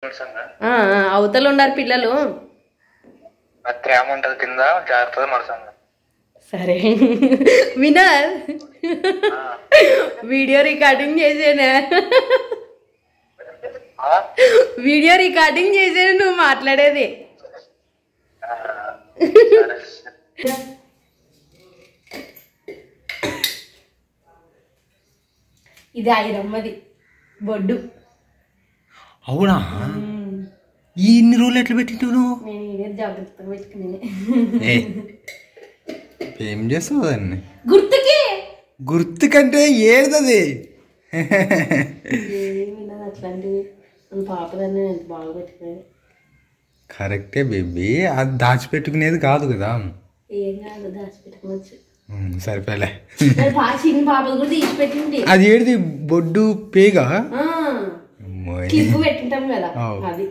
అవతల ఉన్నారు పిల్లలు. కింద జాగ్రత్తగా మరసంగా. సరే వినర్, వీడియో రికార్డింగ్ చేసేనా? వీడియో రికార్డింగ్ చేసేది నువ్వు మాట్లాడేది. ఇది ఐరమ్మది బొడ్డు. అవునా? ఇన్ని రోజులు ఎట్లా పెట్టింటావు నువ్వు? నేను ఇదే జాగ్రత్తగా పెట్టుకునే. ఏం చేస్తావు దాన్ని? గుర్తుకంటే ఏడుతుంది అట్లాంటివి. పాపదాన్ని ఎంత బాగా పెట్టుకునేది. కరెక్టే బేబీ, అది దాచిపెట్టుకునేది కాదు కదా. ఏం కాదు, దాచిపెట్టుకోవచ్చు. సరిపోలే. చిన్న పాపది కూడా తీసి పెట్టింది. అది ఏడిది బొడ్డు పేగా క్లిప్ పెట్టింటాం కదా అది.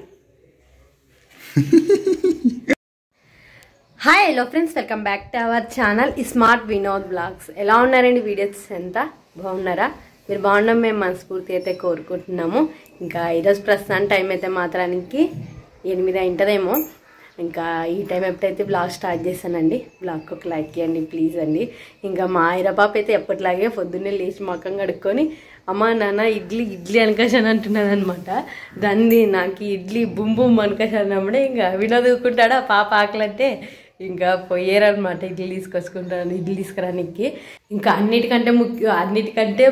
Hi hello friends, welcome back to our channel smart Vinod blogs. ఎలా ఉన్నారండి? వీడియోస్ ఎంత బాగున్నారా? మీరు బాగున్నాం మేము మనస్ఫూర్తి అయితే కోరుకుంటున్నాము. ఇంకా ఈరోజు ప్రస్తుతానికి టైం అయితే మాత్రానికి 8 అయింటుందేమో. ఇంకా ఈ టైం ఎప్పుడైతే బ్లాగ్ స్టార్ట్ చేశానండి. బ్లాగ్కి ఒక లైక్ ఇవ్వండి ప్లీజ్ అండి. ఇంకా మా ఐరపాప అయితే ఎప్పటిలాగే పొద్దున్నే లేచి మొక్కం కడుక్కొని అమ్మ నాన్న ఇడ్లీ ఇడ్లీ అనకాశాను అంటున్నది అనమాట. దాన్ని నాకు ఇడ్లీ బుమ్ బుమ్ అనకాశాను అమ్మడే ఇంకా వినోదుకుంటాడా పాప ఆకలంటే ఇంకా పోయారనమాట ఇడ్లీ తీసుకొచ్చుకుంటాను, ఇడ్లీ తీసుకురానికి. ఇంకా అన్నిటికంటే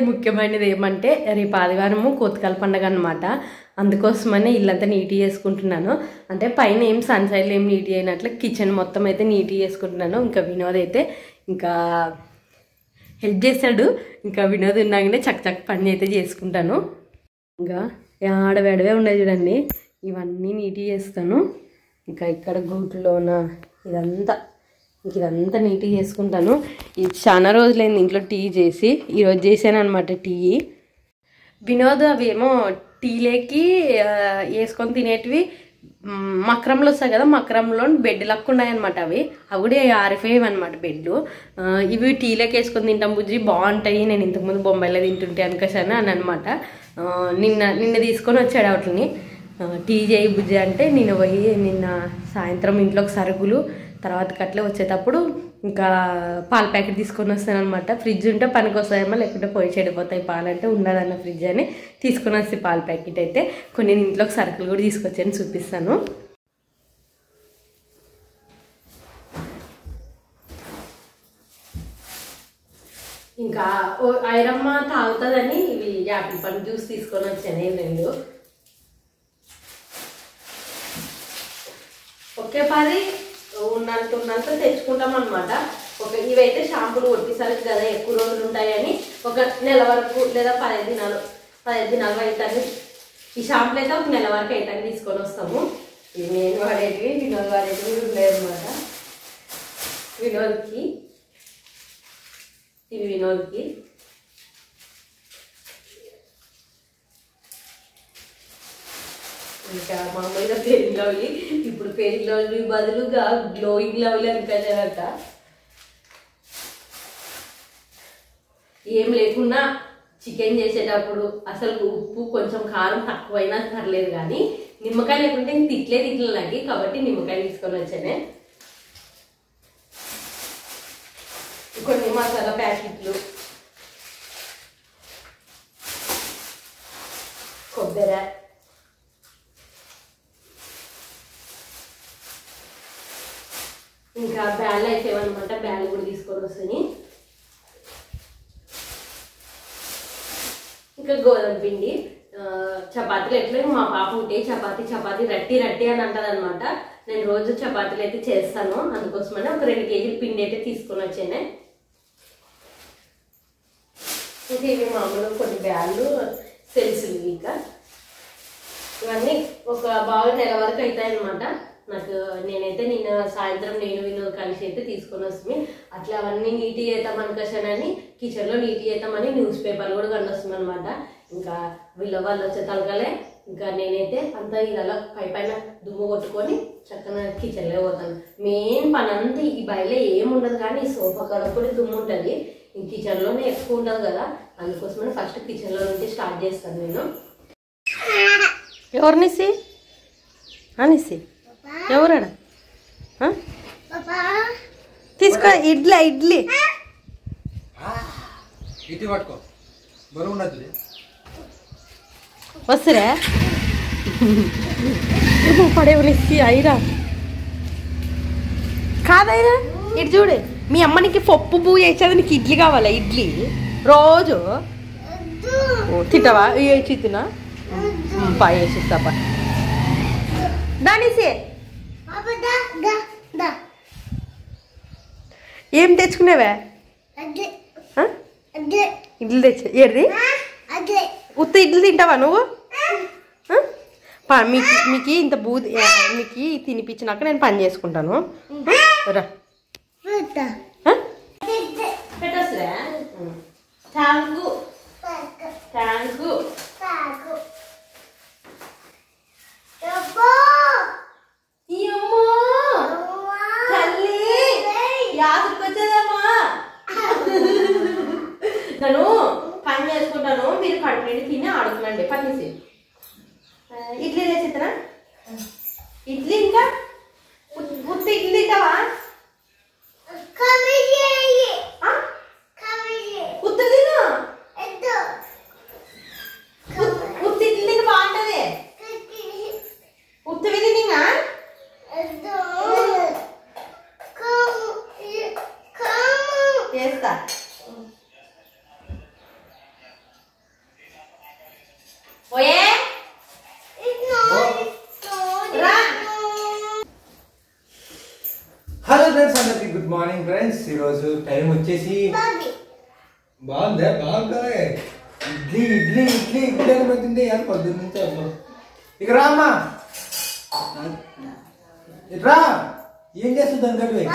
ముఖ్యమైనది ఏమంటే రేపు ఆదివారము కోతకాల పండుగ అనమాట. అందుకోసమనే ఇల్లంతా నీట్గా చేసుకుంటున్నాను. అంటే పైన ఏం సన్సైడ్లో ఏం నీట్గా అయినట్లు కిచెన్ మొత్తం అయితే నీట్గా చేసుకుంటున్నాను. ఇంకా వినోద్ అయితే ఇంకా హెల్ప్ చేస్తాడు. ఇంకా వినోద్ ఉన్నాకనే చక్క పని అయితే చేసుకుంటాను. ఇంకా ఆడవేడవే ఉండదు చూడండి, ఇవన్నీ నీట్గా చేస్తాను. ఇంకా ఇక్కడ గూట్లోన ఇదంతా నీట్గా చేసుకుంటాను. ఇది చాలా రోజులైంది ఇంట్లో టీ చేసి, ఈరోజు చేశాను అనమాట టీ. వినోద్ అవేమో టీలేకి వేసుకొని తినేటివి మక్రంలో వస్తాయి కదా, మక్రంలో బెడ్ లక్కు ఉన్నాయన్నమాట. అవి కూడా ఆరిపోయేవి అనమాట బెడ్లు. ఇవి టీలోకి వేసుకొని తింటాం బుజ్జి, బాగుంటాయి. నేను ఇంతకుముందు బొంబాయిలో తింటుంటే అనుకోసాను అని అనమాట. నిన్న తీసుకొని వచ్చాడు వాటిని. టీ చేయి బుజ్జి అంటే నేను పోయి నిన్న సాయంత్రం ఇంట్లోకి సరుకులు తర్వాత కట్లే వచ్చేటప్పుడు ఇంకా పాల ప్యాకెట్ తీసుకొని వస్తాను అనమాట. ఫ్రిడ్జ్ ఉంటే పనికి వస్తాయేమో, లేకుంటే పోయి చెడిపోతాయి పాలంటే ఉండదన్న ఫ్రిడ్జ్ అని తీసుకొని వస్తే పాల ప్యాకెట్ అయితే కొన్ని ఇంట్లోకి సరుకులు కూడా తీసుకొచ్చాను, చూపిస్తాను. ఇంకా ఐరమ్మ తాగుతుందని ఇవి యాపిల్ పండు జ్యూస్ తీసుకొని వచ్చాను. రెండు ఒకే పది ఉన్నంత తెచ్చుకుంటాం అనమాట. ఇవైతే షాంపూలు కొట్టేసరికి కదా ఎక్కువ రోజులు ఉంటాయని ఒక నెల వరకు లేదా 15 దినాలు అవుతాయి. ఈ షాంపులు అయితే ఒక నెల వరకు అవుతాయి తీసుకొని వస్తాము. ఇవి నేను వాడేటివి, వినోద్ వాడేటివి ఉండేదన్నమాట. వినోద్కి ఇంకా మామూలుగా ఫెయిరింగ్ లవ్లీ, ఇప్పుడు ఫెయిరింగ్ లవ్లీ బదులుగా గ్లోయింగ్ లవ్లీ అనిపించారట. ఏం లేకున్నా చికెన్ చేసేటప్పుడు అసలు ఉప్పు కొంచెం కారం తక్కువైనా పర్లేదు, కానీ నిమ్మకాయ లేకుంటే ఇంక తిట్లు నాకు, కాబట్టి నిమ్మకాయ తీసుకొని వచ్చానే. కొన్ని మసాలా ప్యాకెట్లు, కొబ్బరి, ఇంకా బ్యాళ్ళు అయితే అనమాట. బ్యాళ్ళు కూడా తీసుకొని వస్తాయి. ఇంకా గోధుమ పిండి, చపాతీలు ఎట్లా మా పాప ఉంటే చపాతీ రట్టి అని అంటది అనమాట. నేను రోజు చపాతీలు అయితే చేస్తాను, అందుకోసమని ఒక 2 కేజీల పిండి అయితే తీసుకొని వచ్చానే. ఇంకా ఇవి మామూలు కొన్ని బ్యాళ్ళు తెలుసులు. ఇంకా ఇవన్నీ ఒక బాగా నెల వరకు అవుతాయి అనమాట నాకు. నేనైతే నిన్న సాయంత్రం నేను కలిసి అయితే తీసుకొని వస్తుంది. అట్లా అవన్నీ నీట్గా చేద్దాం అనుకోసానని కిచెన్లో నీట్గా చేద్దామని న్యూస్ పేపర్ కూడా కండొస్తుంది అనమాట. ఇంకా వాళ్ళు వచ్చే తలకలే ఇంకా నేనైతే అంతా ఇలా పైన దుమ్ము కొట్టుకొని చక్కగా కిచెన్లో పోతాను. మెయిన్ పని అంతా ఈ బయలో ఏముండదు, కానీ ఈ సోఫా కాడ కూడా దుమ్ము ఉంటుంది. ఈ కిచెన్లోనే ఎక్కువ ఉండదు కదా, అందుకోసమని ఫస్ట్ కిచెన్లో నుంచి స్టార్ట్ చేస్తాను నేను. ఎవరినిసి అనేసి ఎవరాడా తీసుకో ఇడ్లీ ఇడ్లీ ఇటు పట్టుకో బరువు ఉండదు వస్తురా పడేవనిసి అయిరా కాదైరా ఇటు చూడు మీ అమ్మనికి పప్పు పువ్వు వేసేది నీకు ఇడ్లీ కావాలా ఇడ్లీ రోజు తింటావా వేసి తినా వేసి తప్ప దానిసే ఏం తెచ్చుకునేవా ఇడ్లీ తెచ్చా ఏర్రి ఉత్త ఇడ్లీ తింటావా నువ్వు మీకు ఇంత బూది మీకు తినిపించినాక నేను పని చేసుకుంటాను రా పెట్టొస్తురా థ్యాంకు థ్యాంకు తల్లి యాదకి వచ్చేదమ్మా నేను పని చేసుకుంటాను మీరు కడుపు తిని ఆడుకునండి పనిసి ఇడ్లీ తెచ్చిద్దనా ఇడ్లీ ఇంకా ఉత్త ఇడ్లీ తింటావా ఉత్త తిను ఉత్త ఇడ్లీ బాగుంటది ఉత్త తిన్నా చేస్తా ఓయే హలో ఫ్రెండ్స్ అందరికి గుడ్ మార్నింగ్ ఫ్రెండ్స్ ఈరోజు టైం వచ్చేసి బాగుందా బాగుందా ఇడ్లీ ఇడ్లీ ఇడ్లీ ఇడ్లీ అని పెట్టింది అని పొద్దున్న నుంచి అబ్బా ఇక రామ్మా ఇట్రా ఏం చేస్తుంది అందరి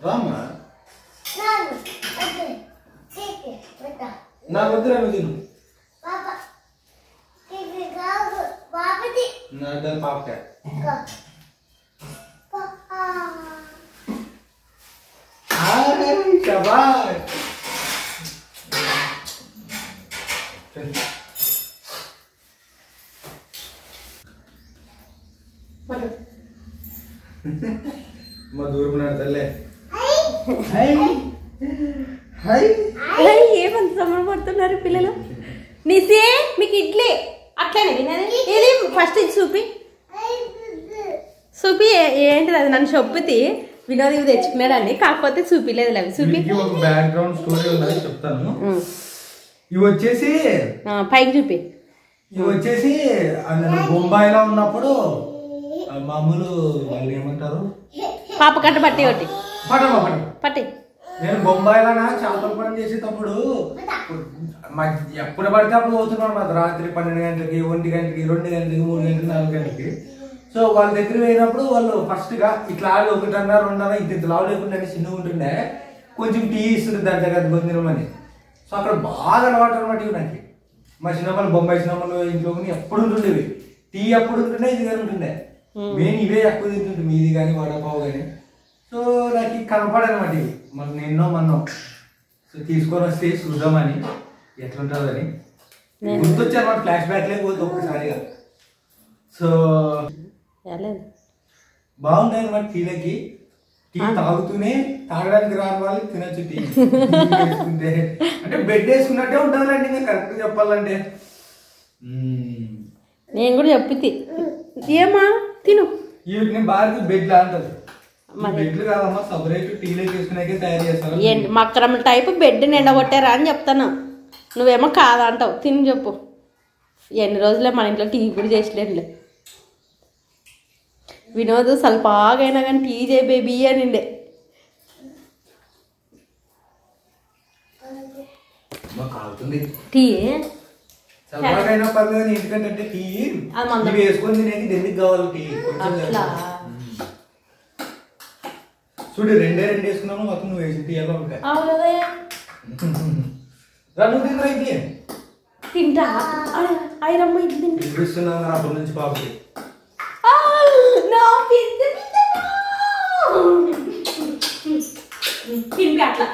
రామ్మా నాకు వద్దురా నువ్వు తిను నా దాని పాపకాయ शाबाश दूर तले ఏమంత సంబరపడుతున్నారు పిల్లలు నిసే మీకు ఇడ్లీ అట్లనే తినేది ఇది ఫస్ట్ ఇది చూపి ఏంటిది అది నన్ను చెప్పితే వినోద్ ఇవి తెచ్చుకున్నాడండి కాకపోతే చూపిలేదు అవి చూపి ఒక బ్యాక్గ్రౌండ్ స్టోరీ ఉన్నది చెప్తాను ఇవి వచ్చేసి పైకి చూపి ఇవి వచ్చేసి బొంబాయిలో ఉన్నప్పుడు మామూలు వాళ్ళు ఏమంటారు పాప కట్ట పట్టి ఒకటి పట్టి నేను బొంబాయిలో చేపల పని చేసేటప్పుడు ఎప్పుడు పడితే అప్పుడు పోతున్నాను మాకు రాత్రి 12 గంటలకి 1 గంటకి 2 గంటలకి 3 గంటలకి 4 గంటలకి సో వాళ్ళ దగ్గర పోయినప్పుడు వాళ్ళు ఫస్ట్ గా ఇట్లా 1.5 2 ఇంత లావు లేకుండా చిన్నగా ఉంటుండే కొంచెం టీ ఇస్తుంది దాని దగ్గర పొందినమని సో అక్కడ బాగా అలవాటు అనమాట ఇవి నాకు మా చిన్నమ్మలు బొంబాయి చిన్నమ్మలు ఇంట్లో ఎప్పుడు ఉంటుండేవి టీ ఎప్పుడు ఉంటుండే ఇది కానీ ఉంటుండే మెయిన్ ఇవే ఎక్కువ తింటుంటే మీది కానీ వడపావు కానీ సో నాకు కనపడనమాట ఇవి మన నిన్నో మన్నో సో తీసుకొని వస్తే చూద్దామని ఎట్లుంటుందని గుర్తొచ్చి అనమాట ఫ్లాష్ బ్యాక్ లేకపోతే ఒక్కసారిగా సో బాగుంది అనమాట టీలకి టీ తాగుతూనే తాగడానికి రాని వాళ్ళు తినచ్చు టీ వేసుకుంటే అంటే బెడ్ వేసుకున్నట్టే ఉంటుందండి ఇంకా కరెక్ట్ చెప్పాలంటే నేను కూడా చెప్పి ఏమా తిను వీటిని భారత బెడ్లు అంటారు బెడ్లు కాదమ్మా సపరేట్ టీలో చేసుకునే తయారు చేస్తారు మక్కరం టైపు బెడ్ నిండగొట్టారా అని చెప్తాను నువ్వేమో కాదంటావు తిని చెప్పు ఎన్ని రోజులే మన ఇంట్లో టీ కూడా చేసలేదులే వినోద్ ಸ್ವಲ್ಪ ఆగైనా కానీ టీ చేయ బేబీ అనిండే టీ చల్లగైనా పర్లేదు ఎందుకంటే టీ వేసుకొని తినేది ఎందుకు కావాలి టీ అట్లా చూడు 2 వేసుకున్నాము మొత్తం నువ్వు వేసి టీ ఎలా ఉంటాయి నువ్వు తింటా ఇది తింటా ఐరమ్మ ఇది తినిపిస్తున్నాను అప్పటి నుంచి పాపకి తింపి అట్లా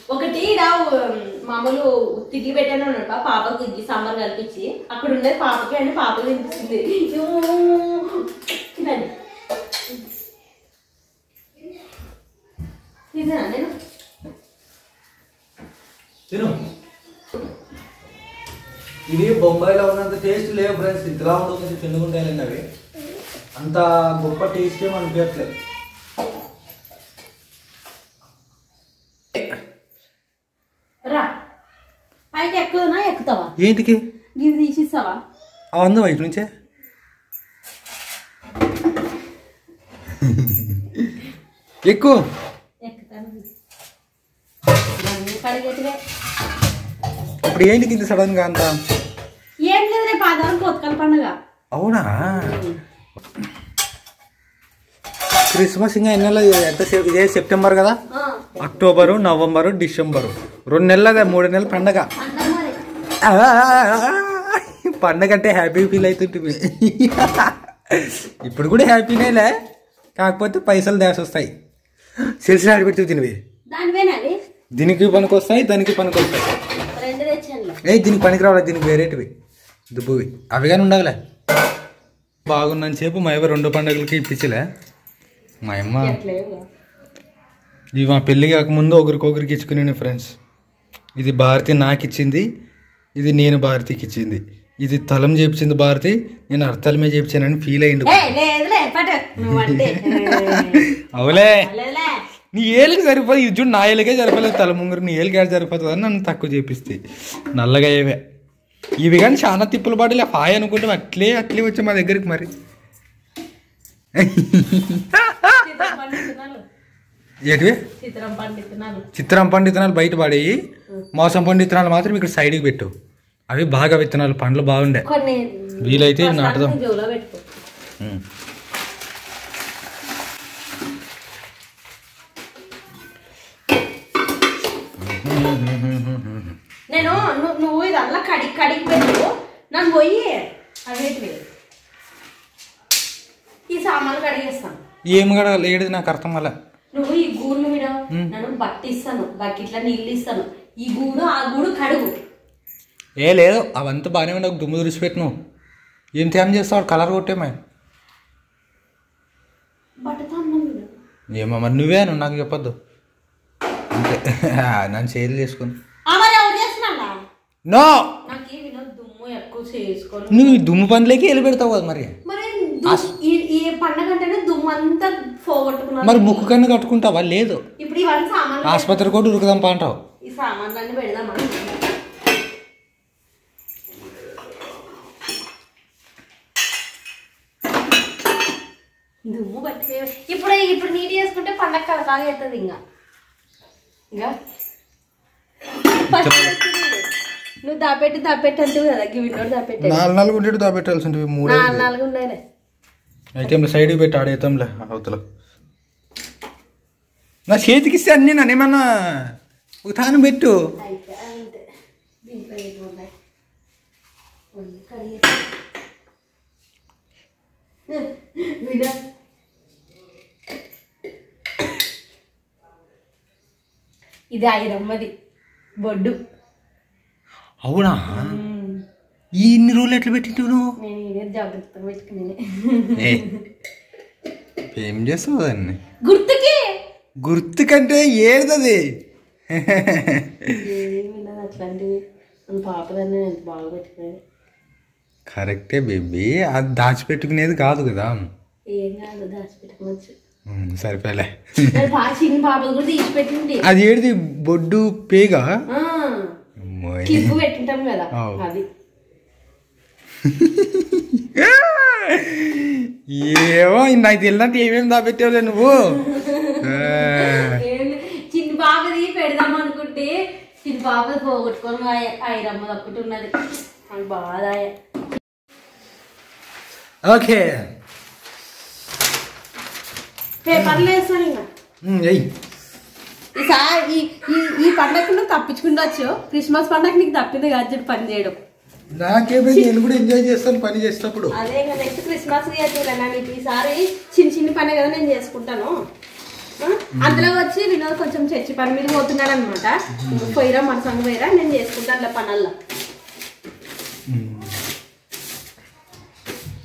ఒకటి మామూలు తిరిగి పెట్టాను అన్నాడు పాపకు ఇడ్లీ సాంబార్ కలిపించి అక్కడ ఉండేది పాపకి అంటే పాపకు తినిపిస్తుంది తిన్నా నేను తిను. ఇవి బొంబాయిలో ఉన్నంత టేస్ట్ లేవు ఫ్రెండ్స్. ఇంతలా ఉండదు చిన్నగుంటాయండి అవి. అంత గొప్ప టేస్ట్ ఏమి అనిపించట్లేదు. రా పైకి ఎక్కువనా ఎక్కుతావా? ఏంటికి ఇది తీసిస్తావా? అందు వైపు నుంచే ఎక్కువ ఇప్పుడు ఏంటికి ఇది సడన్ గా అంత? ఏం లేదు రేపు ఆధారం కొత్తకల పండుగ. అవునా? క్రిస్మస్ ఇంకా ఎన్ని నెలలు? ఎంతసేపు? ఇదే సెప్టెంబర్ కదా, అక్టోబరు, నవంబరు, డిసెంబరు 2 నెలలు 3 నెలల పండగ. పండగ అంటే హ్యాపీ ఫీల్ అవుతుంటుంది. ఇప్పుడు కూడా హ్యాపీనేలే, కాకపోతే పైసలు దాసొస్తాయి. తెలిసిన ఆడిపెట్టి తినివి దీనికి పనికి వస్తాయి, దానికి పనికి వస్తాయి. దీనికి పనికి రావాలి, దీనికి వేరేటివి దుబ్బువి అవి కానీ ఉండవులే. బాగున్నాను సేపు మా అయ్య 2 పండుగలకి ఇప్పించలే. మా అమ్మ ఇవి మా పెళ్ళి కాకముందు ఒకరికొకరికి ఇచ్చుకునే ఫ్రెండ్స్. ఇది భారతి నాకు ఇచ్చింది, ఇది నేను భారతికి ఇచ్చింది. ఇది తలం చేపించింది భారతి, నేను అర్థలమే చేపించానని ఫీల్ అయ్యిండు. అవులే నీ ఏళ్ళకి సరిపోదు. ఇది చూడు నా ఏళ్ళకే సరిపోలేదు, తల ముంగరు నీ ఏళ్ళకి సరిపోతుంది అని నన్ను తక్కువ చేపిస్తే నల్లగా అయ్యేవే. ఇవి కానీ చాలా తిప్పులు పడలే. హాయ్ అనుకుంటే అట్లే వచ్చి మా దగ్గరికి. మరి ఏంటివి? చిత్రం పండు విత్తనాలు బయట పడేయి, మోసం పండు విత్తనాలు మాత్రం ఇక్కడ సైడ్కి పెట్టు. అవి బాగా విత్తనాలు, పండ్లు బాగుండే. వీలైతే నాటుదాం. నేను నువ్వు ఇదల్లా కడిగి పెట్టు, నన్ను పోయి అదేంటి ఈ సామాన్లు కడిగేస్తాను. ఏం కడగాలి? ఏడిది నాకు అర్థం అలా. నువ్వు ఈ గూడును విడ నన్ను బట్టిస్తాను, బకెట్ల నీళ్ళు ఇస్తాను. ఈ గూడు ఆ గూడు కడుగు. ఏ లేదు, అవంతా బాగానే ఉండవు. దుమ్ము తుడిచిపెట్టు. నువ్వు ఏం తేమ చేస్తావు? కలర్ కొట్టేమా? ఏమో మరి నువ్వే నాకు చెప్పొద్దు అంతే. నన్ను చేతులు చేసుకుని నో, నువ్వు దుమ్ము పనులకి వెళ్ళి పెడతావు కదా. మరి ఈ పండగ అంటేనే దుమ్ము అంతా పోగొట్టుకున్నావు. మరి ముక్కు కన్ను కట్టుకుంటావా? లేదు. ఇప్పుడు ఇవన్నీ సామాన్లు ఆసుపత్రి కూడా ఉరుకుదాం అంటావు. ఈ సామాన్లన్నీ పెడదామా? దుమ్ము బట్టి ఇప్పుడు నీట్ చేసుకుంటే పండగ కలకాగా అవుతుంది. ఇంకా నువ్వు దాపెట్టి అంటావు కదా, విన్నోడు దాపెట్టి 4 ఉండేది దాపెట్టాల్సి ఉంటుంది. 4 ఉండాలి. అయితే సైడ్కి పెట్టి ఆడేతాంలే అవతల. నా చేతికి ఇస్తే అన్నీ నన్నేమన్నా ఒక తాను పెట్టు. ఇది ఐరమ్మది బొడ్డు. అవునా? ఈ ఇన్ని రోజులు ఎట్లా పెట్టింటు నువ్వు? నేను జాగ్రత్తగా పెట్టుకునే. ఏం చేస్తావు దాన్ని? గుర్తుకంటే ఏడుతుంది అట్లాంటివి. పాపదాన్ని నేను బాగా పెట్టుకునేది. కరెక్టే బేబీ, అది దాచిపెట్టుకునేది కాదు కదా. ఏం కాదు, దాచిపెట్టుకోవచ్చు. సరిపోలే. చిన్న పాపలు కూడా తీసి పెట్టింది. అది ఏడిది? బొడ్డు పేగా క్లిప్ పెట్టింటాం కదా అది. ఏమో నాకు తెలియదంటే ఏమేమి దాపెట్టావులే నువ్వు. చిన్న పాపది పెడదాం అనుకుంటే చిన్న పాపది పోగొట్టుకొని ఐరమ్మ తప్పటి ఉన్నది. నాకు బాధ. ఓకే పేపర్లు వేస్తాను ఇంకా. ఈసారి ఈ పండగ తప్పించుకుంటవచ్చు. క్రిస్మస్ పండగ నీకు తప్పింది కాదు పని చేయడం. నాకేమో నేను కూడా ఎంజాయ్ చేస్తాను పని చేసేటప్పుడు. అదే నెక్స్ట్ క్రిస్మస్ చేయాలి. ఈసారి చిన్న పని కదా నేను చేసుకుంటాను. అందులో వచ్చి వినోద్ కొంచెం చర్చి పని మీద పోతున్నాడు అనమాట. పోయిరా మన సంగ పోయిరా, నేను చేసుకుంటాను అలా పనల్లా.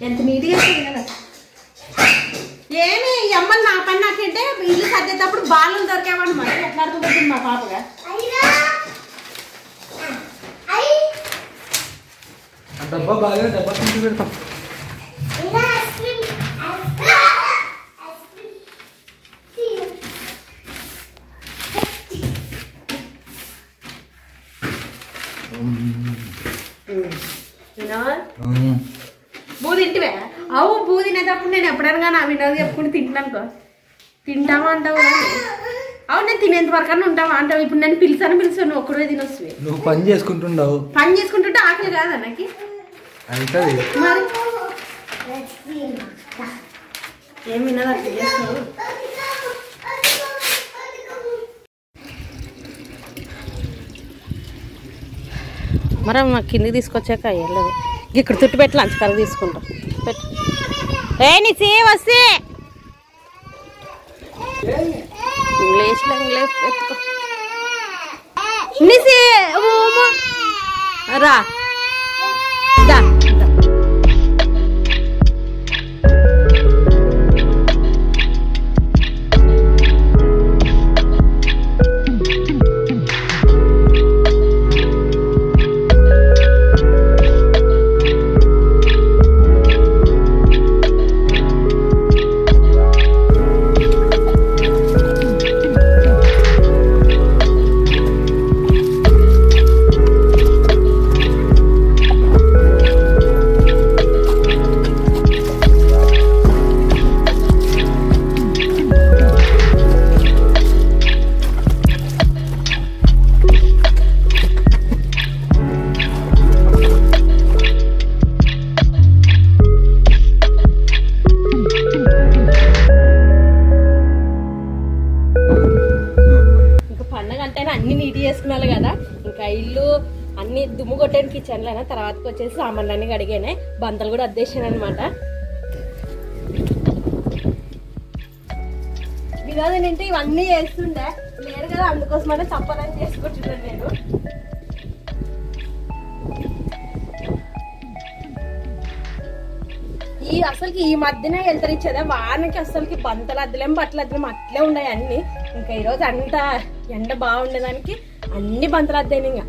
ఎంత నీట్గా కదా. ఏమి అమ్మలు నా పని నాకంటే ఇల్లు సర్దేటప్పుడు బాలు దొరికామన్నమాట. ఎట్లా అర్థమవుతుంది మా పాపగా. డబ్బా బాగా డబ్బా తింటూ పెడతాం. బూ తింటివే? అవు బూ తినేటప్పుడు నేను ఎప్పుడైనా నా వినోద్ చెప్పుకుంటే తింటాను. తింటావా అంటావు? అవును, నేను తినేంత వరకు ఉంటావా అంటావు. ఇప్పుడు నేను పిలిచాను ఒక్కడే తినొస్తుంది. నువ్వు పని చేసుకుంటుండవు. పని చేసుకుంటుంటే ఆకలి కాదా నాకు? అవుతుంది మరి ఏం వినోద్ అట్లా చేస్తావు? మరి మా కిందికి తీసుకొచ్చాక వెళ్ళదు. ఇక్కడ చుట్టు పెట్టి లంచ్ కర్రీ తీసుకుంటాం. పెట్టు నీసే వస్తే ఇంగ్లీష్లో ఎత్తుకో నీసే రా. చేసుకున్నాను కదా. ఇంకా ఇల్లు అన్ని దుమ్ము కొట్టాను కిచెన్లో. తర్వాతకి వచ్చేసి సామాన్లు అన్ని కడిగానే, బంతలు కూడా అద్దేశాను అనమాట. వినోద్ ఏంటంటే ఇవన్నీ చేస్తుండే లేరు కదా, అందుకోసమనే తప్పదని చేసుకుంటున్నాను నేను. అసలుకి ఈ మధ్యనే వెళ్తారిచ్చేదా వానకి అసలుకి బంతలు అద్దలేం బట్టలు అద్దలేం అట్లే ఉన్నాయి అన్ని. ఇంకా ఈరోజు అంతా ఎండ బాగుండేదానికి అన్ని బంతలు అద్దాను. ఇంకా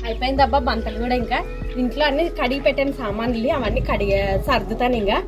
అయిపోయింది అబ్బా బంతలు కూడా. ఇంకా ఇంట్లో అన్ని కడిగి పెట్టాను సామాన్లు, అవన్నీ కడిగి సర్దుతాను. ఇంకా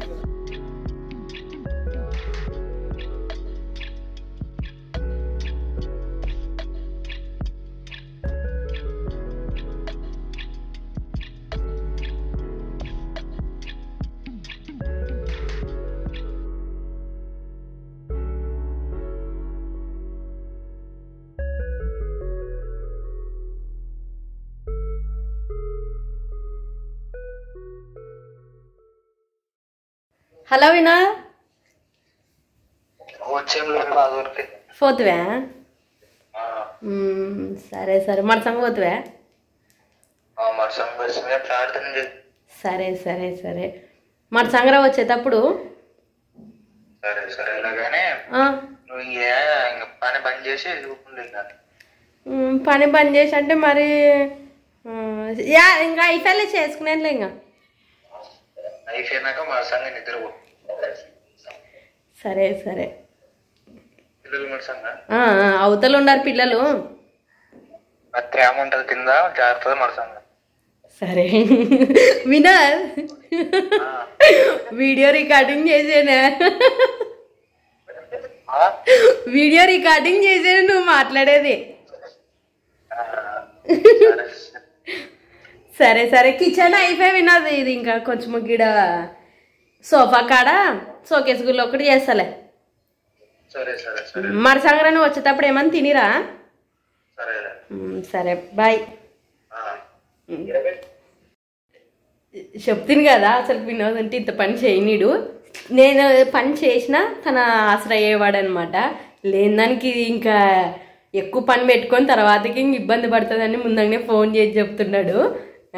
హలో వినా పోతువే? సరే సరే మరసంగ పోతువే? సరే సరే సరే మరసంగరా వచ్చేటప్పుడు పని బంద్ చేసి అంటే మరి ఇంకా అయిపోయి చేసుకునేట్లే. ఇంకా సరే సరే అవతలు ఉన్నారు పిల్లలు. సరే వినోద్ వీడియో రికార్డింగ్ చేసేనా? వీడియో రికార్డింగ్ చేసేది నువ్వు మాట్లాడేది. సరే సరే కిచెన్ అయిపోయి వినోద్. ఇది ఇంకా కొంచెం గిడ సోఫా కాడ షోకేస్ గుళ్ళు ఒకటి చేస్తలే. మరి సంగ్రహం వచ్చేటప్పుడు ఏమన్నా తినిరా? సరే బాయ్. చెప్తాను కదా అసలు వినోద్ అంటే ఇంత పని చేయనీడు. నేను పని చేసినా తన ఆసరా అయ్యేవాడు అనమాట. లేని దానికి ఇంకా ఎక్కువ పని పెట్టుకొని తర్వాతకి ఇంక ఇబ్బంది పడుతుందని ముందంగానే ఫోన్ చేసి చెప్తున్నాడు.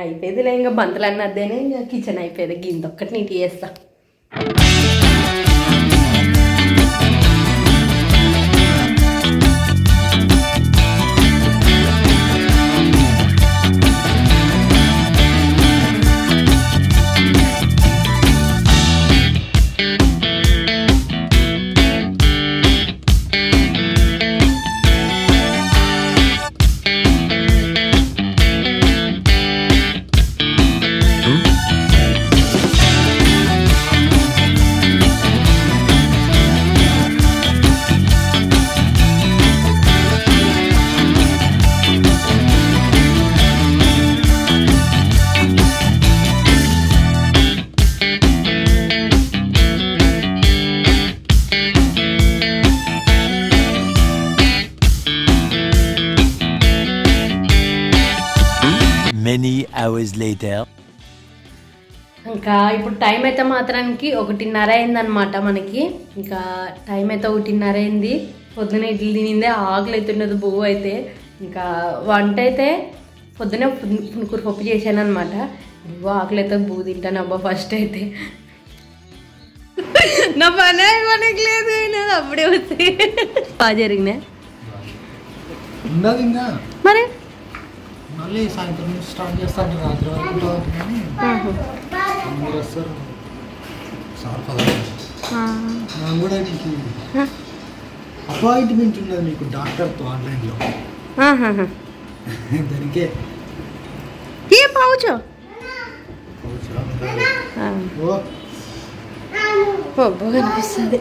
అయిపోయేదిలే ఇంకా బంతులన్నీ అద్దేనే ఇంకా కిచెన్ అయిపోయేది. గింతొక్కటి నీట్ చేస్తా. Many hours later. ఇంకా ఇప్పుడు టైం అయితే మాత్రానికి 1:30 అయిందనమాట మనకి. ఇంకా టైం అయితే 1:30 అయింది. పొద్దున ఇడ్లీ తినిందే ఆకలి అవుతున్నది బువ్వు అయితే. ఇంకా వంట అయితే పొద్దునే పునుకూరు పప్పు చేశాను అనమాట. బువ్వు ఆకలి అయితే బువ్వు తింటాను అబ్బా ఫస్ట్ అయితే. నా పని మనకి లేదు అప్పుడే వస్తాయి. బాగా జరిగినాయి మరి. మళ్ళీ సాయంత్రం నుంచి స్టార్ట్ చేస్తాను, రాత్రి వరకు కానీ అందరూ వస్తారు. నాకు కూడా నీకు అపాయింట్మెంట్ ఉన్నది మీకు డాక్టర్తో ఆన్లైన్లో. దానికే ఏం పావుచో కనిపిస్తుంది.